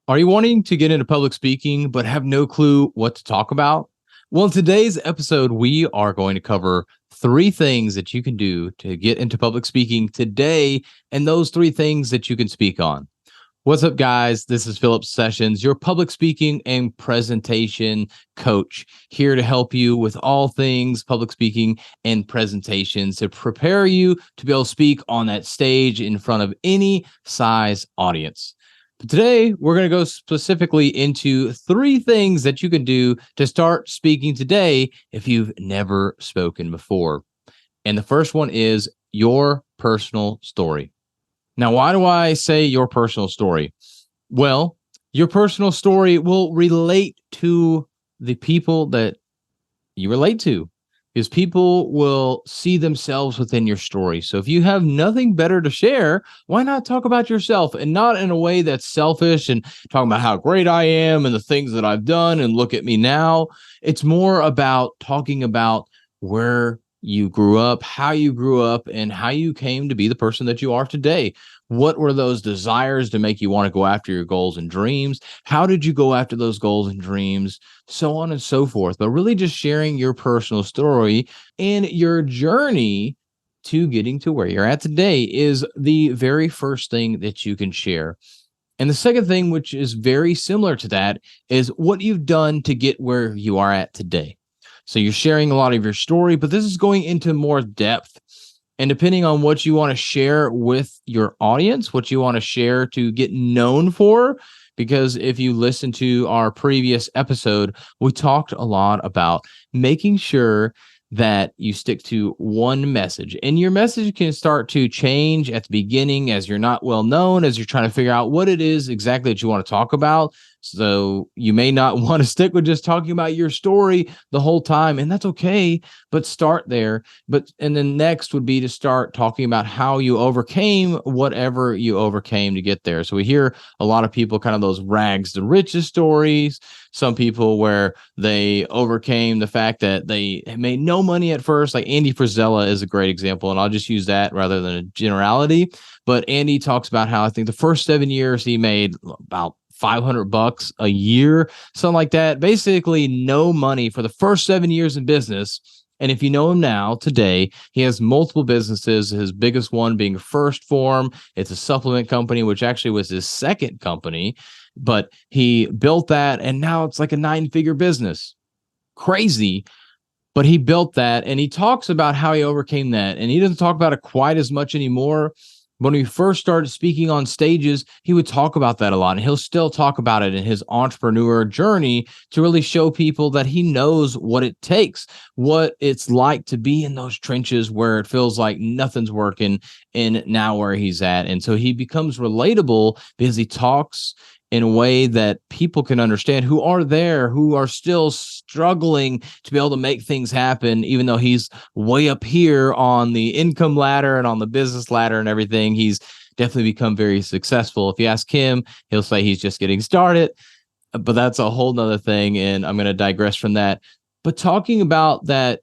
Are you wanting to get into public speaking but have no clue what to talk about? Well, in today's episode, we are going to cover three things that you can do to get into public speaking today, and those three things that you can speak on. What's up, guys? This is Philip Sessions, your public speaking and presentation coach, here to help you with all things public speaking and presentations to prepare you to be able to speak on that stage in front of any size audience. But today, we're going to go specifically into three things that you can do to start speaking today if you've never spoken before. And the first one is your personal story. Now, why do I say your personal story? Well, your personal story will relate to the people that you relate to, because people will see themselves within your story. So if you have nothing better to share, why not talk about yourself, and not in a way that's selfish and talking about how great I am and the things that I've done and look at me now. It's more about talking about where you grew up, how you grew up, and how you came to be the person that you are today. What were those desires to make you want to go after your goals and dreams? How did you go after those goals and dreams? So on and so forth. But really just sharing your personal story and your journey to getting to where you're at today is the very first thing that you can share. And the second thing, which is very similar to that, is what you've done to get where you are at today. So you're sharing a lot of your story, but this is going into more depth. And depending on what you want to share with your audience, what you want to share to get known for, because if you listen to our previous episode, we talked a lot about making sure that you stick to one message. And your message can start to change at the beginning as you're not well known, as you're trying to figure out what it is exactly that you want to talk about. So you may not want to stick with just talking about your story the whole time, and that's okay, but start there. And then next would be to start talking about how you overcame whatever you overcame to get there. So we hear a lot of people kind of those rags to riches stories. Some people where they overcame the fact that they made no money at first, like Andy Frisella is a great example, and I'll just use that rather than a generality. But Andy talks about how I think the first 7 years he made about $500 a year, something like that. Basically, no money for the first 7 years in business. And if you know him now, today, he has multiple businesses, his biggest one being First Form. It's a supplement company, which actually was his second company, but he built that, and now it's like a 9-figure business. Crazy. But he built that, and he talks about how he overcame that. And he doesn't talk about it quite as much anymore. When we first started speaking on stages, he would talk about that a lot, and he'll still talk about it in his entrepreneur journey to really show people that he knows what it takes, what it's like to be in those trenches where it feels like nothing's working, and now where he's at. And so he becomes relatable because he talks in a way that people can understand who are there, who are still struggling to be able to make things happen, even though he's way up here on the income ladder and on the business ladder and everything. He's definitely become very successful. If you ask him, he'll say he's just getting started, but that's a whole nother thing. And I'm going to digress from that. But talking about that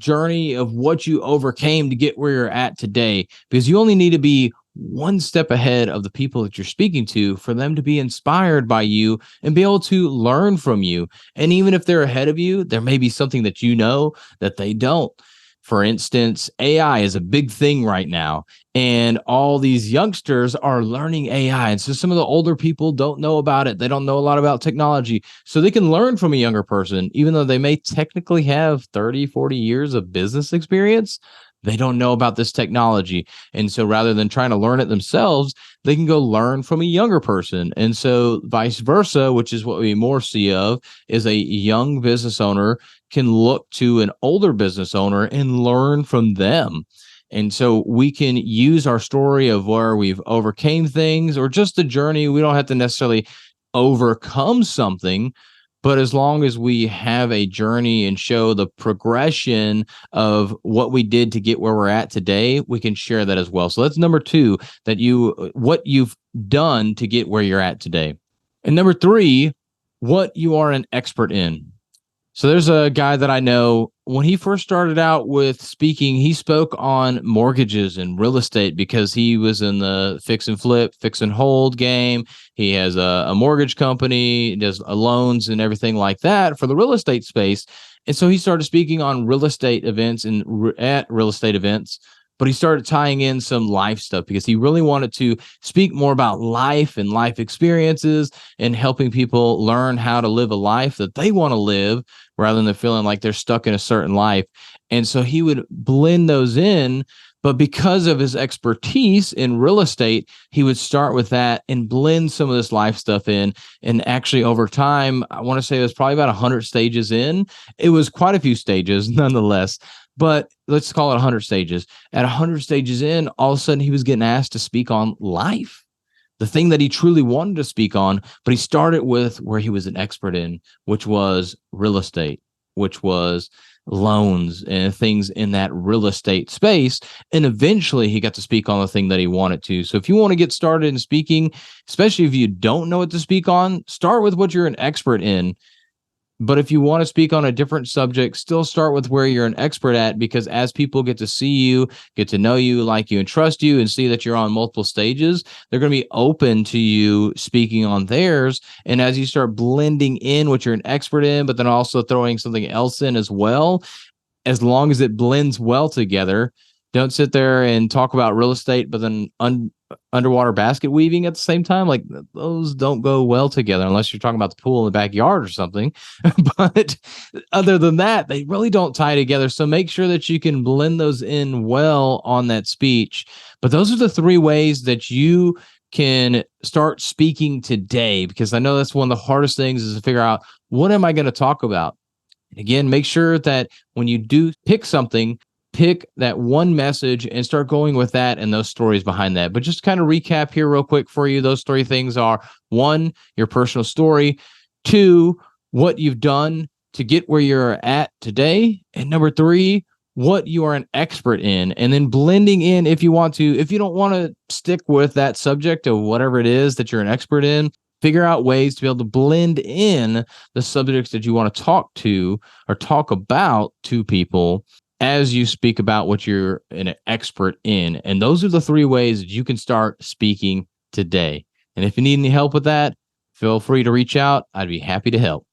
journey of what you overcame to get where you're at today, because you only need to be one step ahead of the people that you're speaking to for them to be inspired by you and be able to learn from you. And even if they're ahead of you, there may be something that you know that they don't. For instance, AI is a big thing right now, and all these youngsters are learning AI. And so some of the older people don't know about it. They don't know a lot about technology. So they can learn from a younger person, even though they may technically have 30, 40 years of business experience. They don't know about this technology. And so rather than trying to learn it themselves, they can go learn from a younger person. And so vice versa, which is what we more see of, is a young business owner can look to an older business owner and learn from them. And so we can use our story of where we've overcame things, or just the journey. We don't have to necessarily overcome something, but as long as we have a journey and show the progression of what we did to get where we're at today, we can share that as well. So that's number two, what you've done to get where you're at today. And number three, what you are an expert in. So there's a guy that I know when he first started out with speaking, he spoke on mortgages and real estate because he was in the fix and flip, fix and hold game. He has a mortgage company, does loans and everything like that for the real estate space. And so he started speaking on real estate events and at real estate events. But he started tying in some life stuff because he really wanted to speak more about life and life experiences and helping people learn how to live a life that they want to live rather than feeling like they're stuck in a certain life. And so he would blend those in. But because of his expertise in real estate, he would start with that and blend some of this life stuff in. And actually, over time, I want to say it was probably about 100 stages in. It was quite a few stages, nonetheless. But let's call it 100 stages. At 100 stages in, all of a sudden, he was getting asked to speak on life, the thing that he truly wanted to speak on, but he started with where he was an expert in, which was real estate, which was loans and things in that real estate space. And eventually he got to speak on the thing that he wanted to. So if you want to get started in speaking, especially if you don't know what to speak on, start with what you're an expert in. But if you want to speak on a different subject, still start with where you're an expert at, because as people get to see you, get to know you, like you, and trust you, and see that you're on multiple stages, they're going to be open to you speaking on theirs. And as you start blending in what you're an expert in, but then also throwing something else in as well, as long as it blends well together, don't sit there and talk about real estate, but then underwater basket weaving at the same time. Like, those don't go well together unless you're talking about the pool in the backyard or something. But other than that, they really don't tie together. So make sure that you can blend those in well on that speech. But those are the three ways that you can start speaking today, because I know that's one of the hardest things is to figure out, what am I going to talk about? And again, make sure that when you do pick something, pick that one message and start going with that and those stories behind that. But just kind of recap here real quick for you. Those three things are: one, your personal story; two, what you've done to get where you're at today; and number three, what you are an expert in. And then blending in, if you want to, if you don't want to stick with that subject or whatever it is that you're an expert in, figure out ways to be able to blend in the subjects that you want to talk to or talk about to people as you speak about what you're an expert in. And those are the three ways that you can start speaking today. And if you need any help with that, feel free to reach out. I'd be happy to help.